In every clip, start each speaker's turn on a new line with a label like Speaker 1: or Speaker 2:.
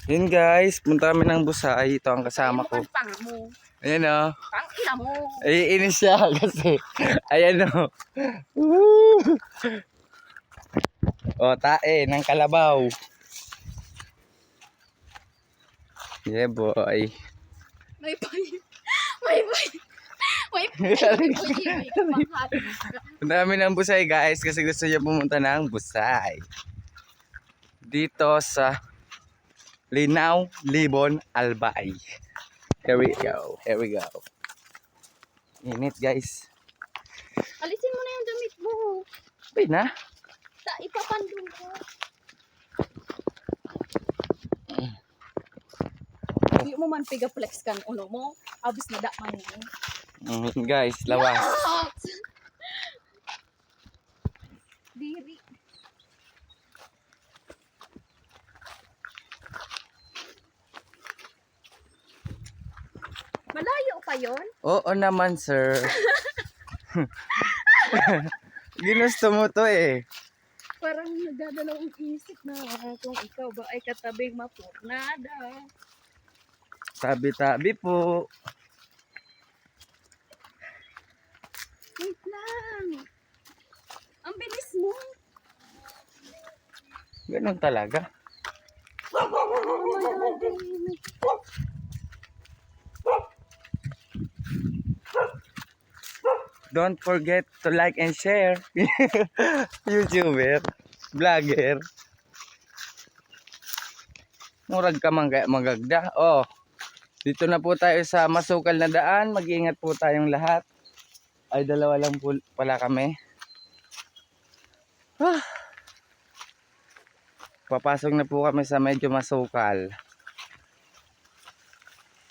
Speaker 1: Yun guys, punta kami ng Busay. Ito ang kasama ko. Ayan o.
Speaker 2: Pang-ina mo.
Speaker 1: Ay, inis siya kasi. Ayan o. O, tae ng kalabaw. Yeah boy.
Speaker 2: May bay. May bay. May bay.
Speaker 1: Punta kami ng Busay guys kasi gusto niya pumunta ng Busay. Dito sa Linaw, Libon, Albay. Here we go. Here we go. Init guys.
Speaker 2: Alisin mo na yung damit mo.
Speaker 1: Pwede na.
Speaker 2: Ipapandun ko. Hindi mo man piga-flex kan uno mo. Abis na man mo.
Speaker 1: Guys, lawas.
Speaker 2: Diri. Malayo pa yon?
Speaker 1: Oo naman, sir. Ginusto mo to eh.
Speaker 2: Parang nagdadalawang isip na kung ikaw ba ay katabing mapurnada.
Speaker 1: Tabi-tabi po.
Speaker 2: Wait lang. Ang bilis mo.
Speaker 1: Ganun talaga. Don't forget to like and share. YouTuber, vlogger. Murag ka magagda. Oh, dito na po tayo sa masukal na daan. Mag-iingat po tayong lahat. Ay, dalawa lang po pala kami. Papasok na po kami sa medyo masukal.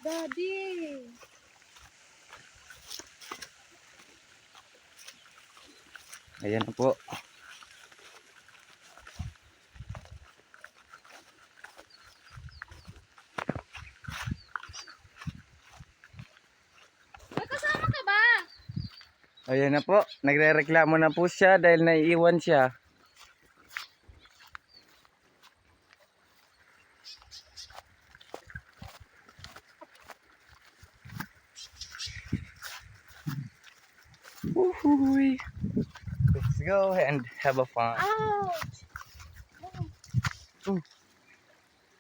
Speaker 2: Daddy.
Speaker 1: Ayan na po.
Speaker 2: Kasama ka ba?
Speaker 1: Ayan na po. Nagre-reklamo na po siya dahil naiiwan siya. Woohoo! Let's go and have a fun.
Speaker 2: Ouch!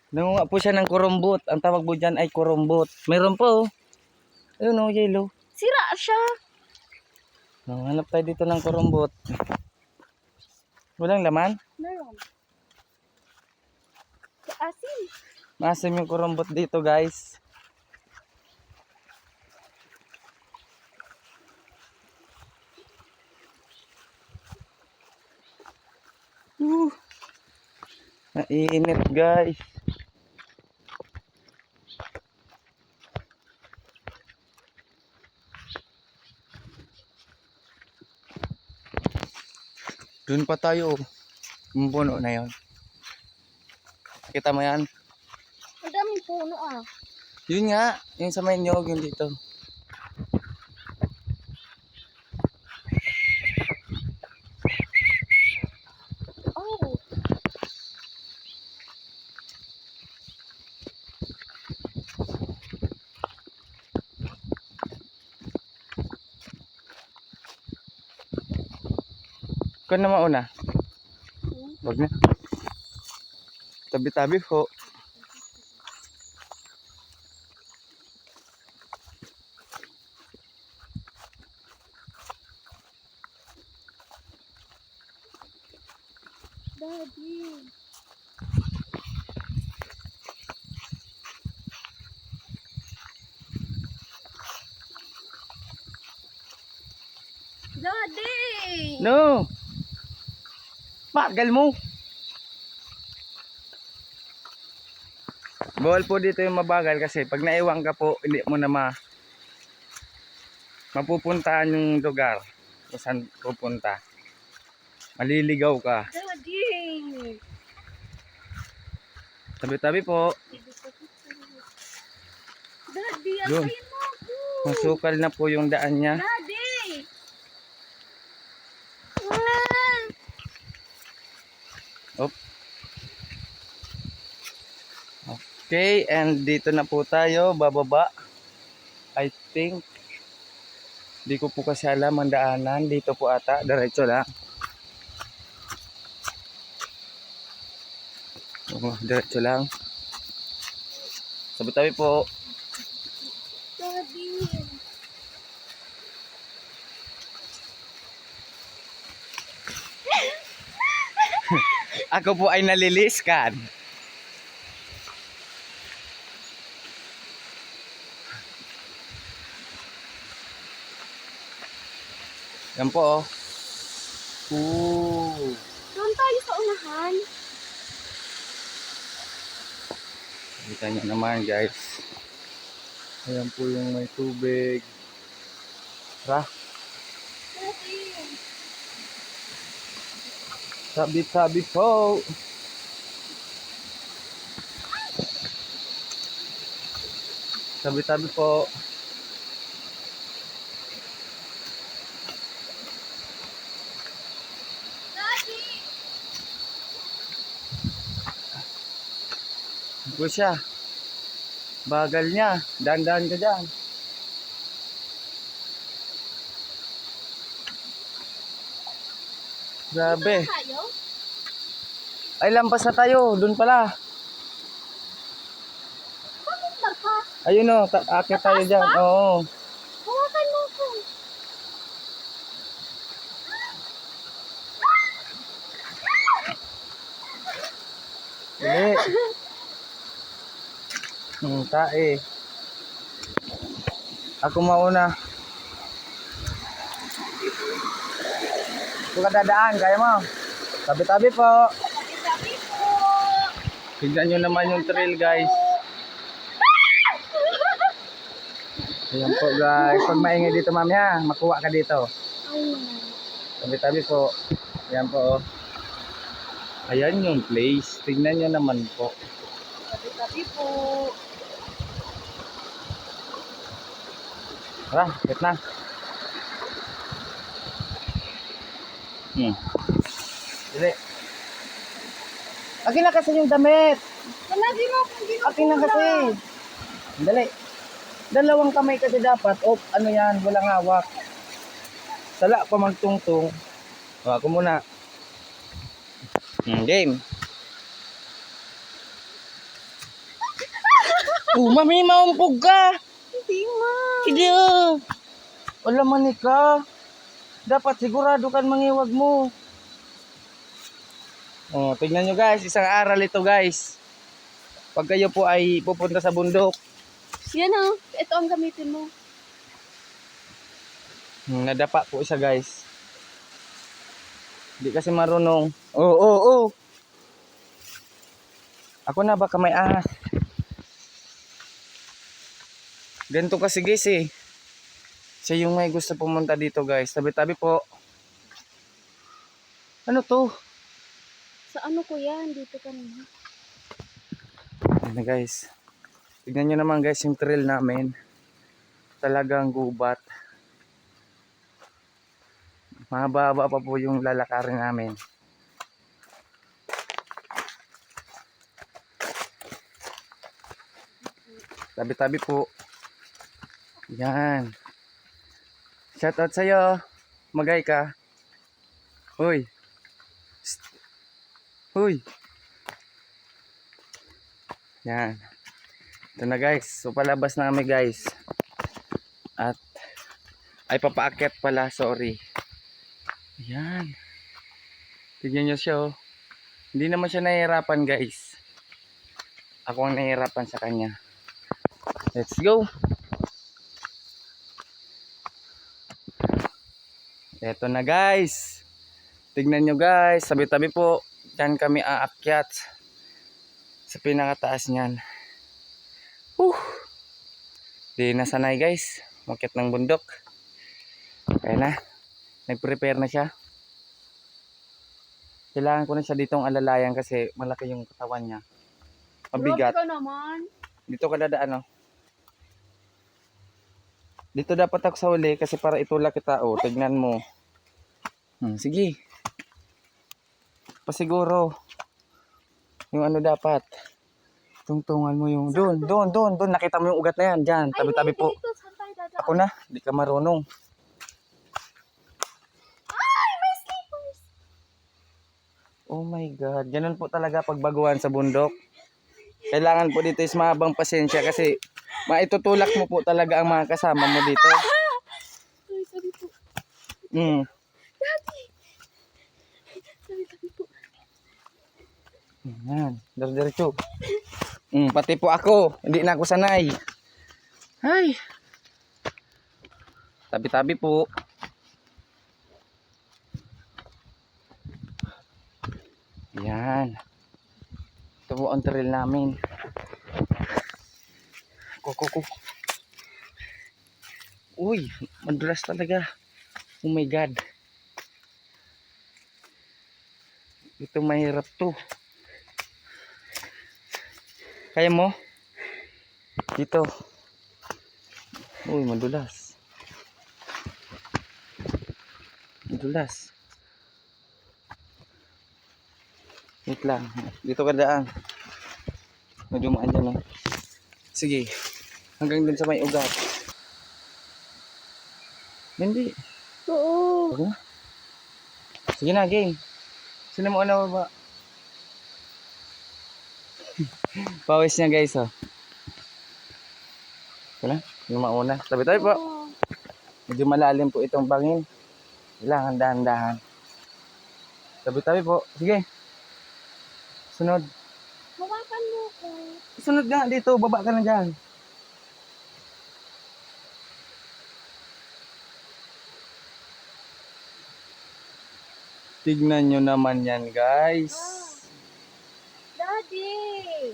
Speaker 1: Nangunga po siya ng kurumbot. Ang tawag po dyan ay kurumbot. Meron po. Ayun o, yellow.
Speaker 2: Sira siya.
Speaker 1: Hanap tayo dito ng kurumbot. Walang laman?
Speaker 2: Meron. Asin.
Speaker 1: Maasim yung kurumbot dito guys. Nainit guys. Doon pa tayo. Yung puno na yun. Kita mo yan?
Speaker 2: Ang daming puno ah.
Speaker 1: Yun nga. Yung sa may nyog yung dito.
Speaker 2: Oh.
Speaker 1: Ikaw na mauna. Wag na. Tabi-tabi po.
Speaker 2: Daddy. Daddy.
Speaker 1: No! Bagal mo! Bawal po dito yung mabagal kasi pag naiwan ka po, hindi mo na mapupuntahan yung lugar kung saan pupunta. Maliligaw ka.
Speaker 2: Daddy.
Speaker 1: Tabi-tabi po.
Speaker 2: Daddy,
Speaker 1: Doon.
Speaker 2: antayin mo ako.
Speaker 1: Masukal na po yung daan niya.
Speaker 2: Daddy.
Speaker 1: Op. Okay, and dito na po tayo, bababa. I think, di ko po kasi alam ang daanan. Dito po ata, diretso lang. Diretso lang. Sabi-tabi po.
Speaker 2: Daddy.
Speaker 1: Ako po ay naliliskan. Yan po oh. Ooh.
Speaker 2: Doon tayo sa unahan.
Speaker 1: Kita nyo naman guys. Ayan po yung may tubig. Tara.
Speaker 2: Daddy.
Speaker 1: Sabit-sabit po. Sabit-sabit po.
Speaker 2: Daddy.
Speaker 1: Ito siya. Bagal niya. Dahan-dahan ka dyan. Grabe.
Speaker 2: Tayo?
Speaker 1: Ay, lampas na tayo. Doon pala.
Speaker 2: Bakit lakas?
Speaker 1: Ayun o. Akit tayo dyan. Oo.
Speaker 2: Hawakan mo ko.
Speaker 1: Dili. Tae. Ako mauna. Ito ka dadaan. Kaya mo. Tabi-tabi po.
Speaker 2: Sabi po.
Speaker 1: Tignan nyo naman yung trail guys. Ayan po guys. Pag maingay dito mamaya, makuha ka dito.
Speaker 2: Ayun.
Speaker 1: Tabi-tabi po. Ayan po. Ayan yung place. Tignan nyo naman po.
Speaker 2: Sabi po.
Speaker 1: Tara, get na. Dili. Akin na kasi yung damit.
Speaker 2: Lagi mo kung
Speaker 1: Akin na kasi. Dali. Dalawang kamay kasi dapat. O, ano yan, walang hawak. Sala pa magtungtong. O, ako muna. Game. Mami, maumpog ka.
Speaker 2: Hindi ma.
Speaker 1: Hindi wala man ka. Dapat sigurado kan mangiwag mo. Oh, tingnan nyo guys, isang aral ito guys. Pag kayo po ay pupunta sa bundok.
Speaker 2: Yan o. Ito ang gamitin mo.
Speaker 1: Nadapa po siya guys. Hindi kasi marunong. Oo. Ako na baka may ahas. Ganito kasi guys eh. Siya yung may gusto pumunta dito guys. Tabi-tabi po. Ano to?
Speaker 2: Sa ano ko yan? Dito ka naman.
Speaker 1: Ayan guys. Tignan nyo naman guys yung trail namin. Talagang gubat. Mahaba-haba pa po yung lalakarin namin. Tabi-tabi po. Yan. Shoutout sa'yo. Magay ka. Hoy. Psst. Hoy. Yan. Ito na guys. So palabas na kami guys. At ay papaakyat pala. Sorry. Yan. Tignan nyo siya oh. Hindi naman siya nahihirapan guys. Ako ang nahihirapan sa kanya. Let's go. Eto na guys. Tignan nyo guys. Sabi-tabi po. Diyan kami aakyat. Sa pinakataas niyan. Di nasanay guys. Umakyat ng bundok. Kaya na. Nag-prepare na siya. Kailangan ko na siya ditong alalayan kasi malaki yung katawan niya. Mabigat.
Speaker 2: Grabe ka naman.
Speaker 1: Dito ka dadaan oh. Dito dapat ako sa uli kasi para itulak kita oh. Tignan mo. Sige. Pasiguro. Yung ano dapat. Tungtungan mo yung doon. Nakita mo yung ugat na yan. Diyan, tabi-tabi po.
Speaker 2: Dito, saan tayo dadaan?
Speaker 1: Ako na, di ka marunong.
Speaker 2: Ay, may slippers!
Speaker 1: Oh my God, ganun po talaga pagbaguhan sa bundok. Kailangan po dito is mahabang pasensya kasi maitutulak mo po talaga ang mga kasama mo dito.
Speaker 2: Ay, sabi po.
Speaker 1: Mm.
Speaker 2: Daddy! Sabi po.
Speaker 1: Yan, diretso. Pati po ako, hindi na ako sanay. Ay. Tabi-tabi po. Yan. Ito po ang trail namin. Kuku. Uy, madulas talaga. Oh my God. Ito mahirap to. Kaya mo? Dito. Uy, madulas. Madulas. Wait lang. Dito ka daan. Medyo maan dyan, no? Sige. Hanggang dun sa may ugat. Hindi.
Speaker 2: Oo.
Speaker 1: Huwag na. Sige na, game. Sino mo una ba? Pawis niya, guys, oh. Wala. Yung mauna. Tabi-tabi po.
Speaker 2: Oo.
Speaker 1: Medyo malalim po itong bangin. Kailangan dahan-dahan. Tabi-tabi po. Sige. Sunod.
Speaker 2: Hawakan mo ko.
Speaker 1: Sunod nga dito. Baba ka na dyan. Tignan nyo naman yan, guys.
Speaker 2: Daddy!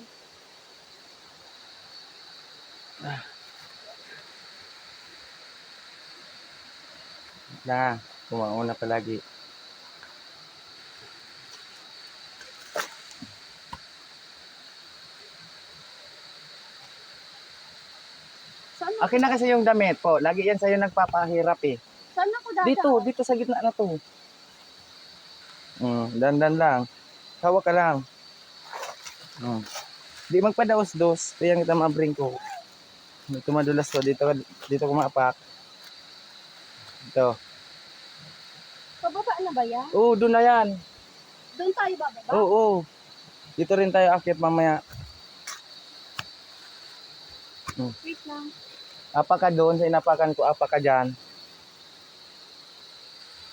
Speaker 1: Na, kumauna palagi.
Speaker 2: Saan
Speaker 1: Akin na kasi yung damit po. Lagi yan sa'yo nagpapahirap eh.
Speaker 2: Saan ako dadaan?
Speaker 1: Dito sa gitna na to. Dandan lang. Hawak ka lang. Di magpadaos-dos. Kaya kita mabring ko. Ito madulas to. Dito kumapak. Ito.
Speaker 2: Pababa na ba yan?
Speaker 1: Oo, doon na yan.
Speaker 2: Doon tayo bababa?
Speaker 1: Oo. Dito rin tayo akit mamaya.
Speaker 2: Wait lang.
Speaker 1: Apa ka doon. Sa inapakan ko, apa ka dyan.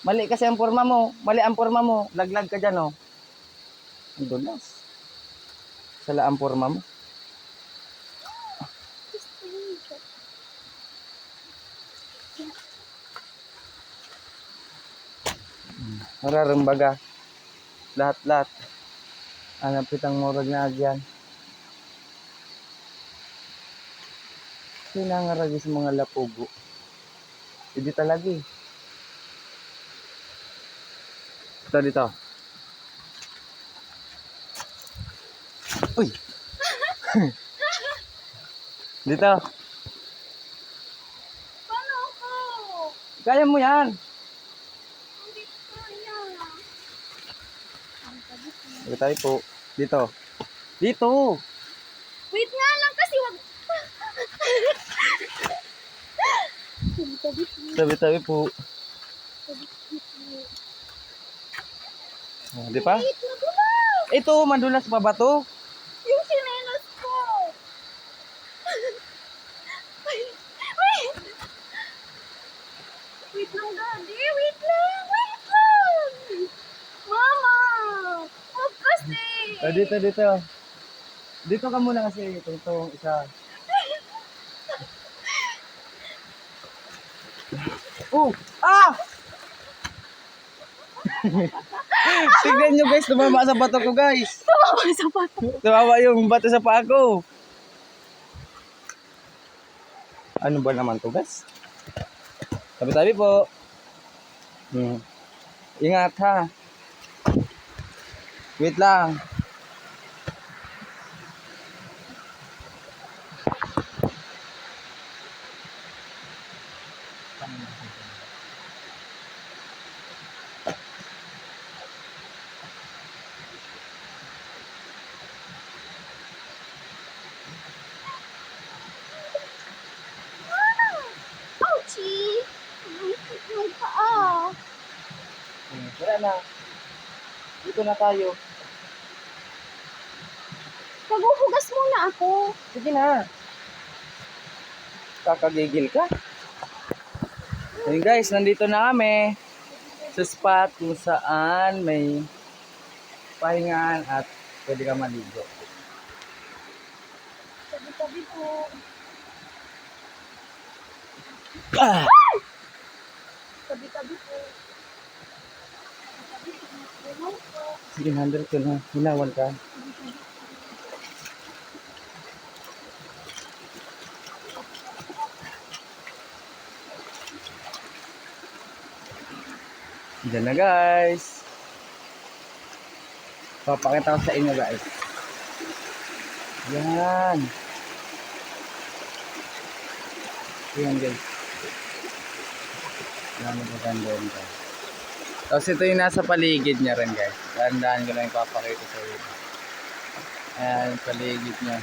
Speaker 1: Mali kasi ang forma mo. Mali ang forma mo. Laglag ka dyan, oh. Ang dulas. Sala ang forma mo.
Speaker 2: Just wait.
Speaker 1: Mararumbaga. Lahat-lahat. Hanap kitang murag na agyan. Sinangaragi sa mga lapugo. Hindi talaga eh. Dito. Uy! Dito.
Speaker 2: Paano ako?
Speaker 1: Kaya mo yan.
Speaker 2: Hindi ko kaya. Ang tabi ko.
Speaker 1: Dito tayo po. Dito.
Speaker 2: Wait nga lang kasi wag... Tabi ko.
Speaker 1: Tabi-tabi po.
Speaker 2: Tabi ko.
Speaker 1: Di pa?
Speaker 2: Wait, nagulas!
Speaker 1: Ito, madulas pa ba to?
Speaker 2: Yung sinelas ko! Wait! Wait! Wait lang, Daddy! Wait lang! Wait lang! Mama! Wag kasi!
Speaker 1: Dito. Dito ka muna kasi itong isa. Oh! Ah! Tignan nyo guys, tumama sa bato ko guys.
Speaker 2: Tumama sa bato.
Speaker 1: Tumama yung bato sa paa ko. Ano ba naman to guys? Tabi-tabi po. Ingat ha. Wait lang.
Speaker 2: Ouchie! Yung paa.
Speaker 1: Wala na. Dito na tayo.
Speaker 2: Paghuhugas muna ako.
Speaker 1: Sige na. Kakagigil ka. Ayun guys, nandito na kami sa spot kung saan may pahingaan at pwede ka maligo.
Speaker 2: Tabi-tabi po.
Speaker 1: Ah!
Speaker 2: Tabi-tabi po. Tabi-tabi po.
Speaker 1: Sige, 100 ko na. Hinawan ka. Diyan na guys. Papakita ko sa inyo guys. Yan. Yan guys. Yan ang maganda yun guys. Tapos ito yung nasa paligid niya rin guys. Tandaan ko lang yung papakita sa inyo. Ayan yung paligid niya.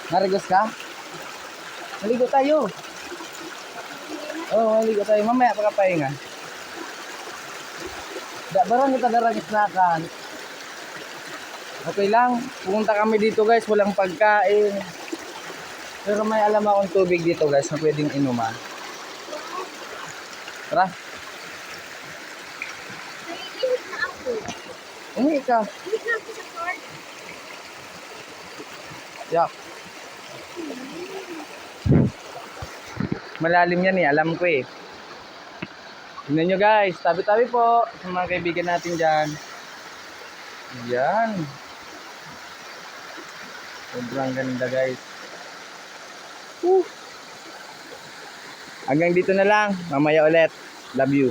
Speaker 1: Narigos ka? Maligo tayo. Oo, maligo tayo. Mamaya pagkapahinga. Barang kita daragis na kan. Okay lang. Pumunta kami dito guys. Walang pagkain. Pero may alam akong tubig dito guys na pwedeng inuman. Tara.
Speaker 2: Naiihit na ako.
Speaker 1: Uwi ka.
Speaker 2: Ihit na ako sa card.
Speaker 1: Yak. Malalim yan eh. Alam ko eh. Tignan nyo guys. Tabi-tabi po sa mga kaibigan natin dyan. Yan. Sobrang ganda guys. Woo. Hanggang dito na lang. Mamaya ulit. Love you.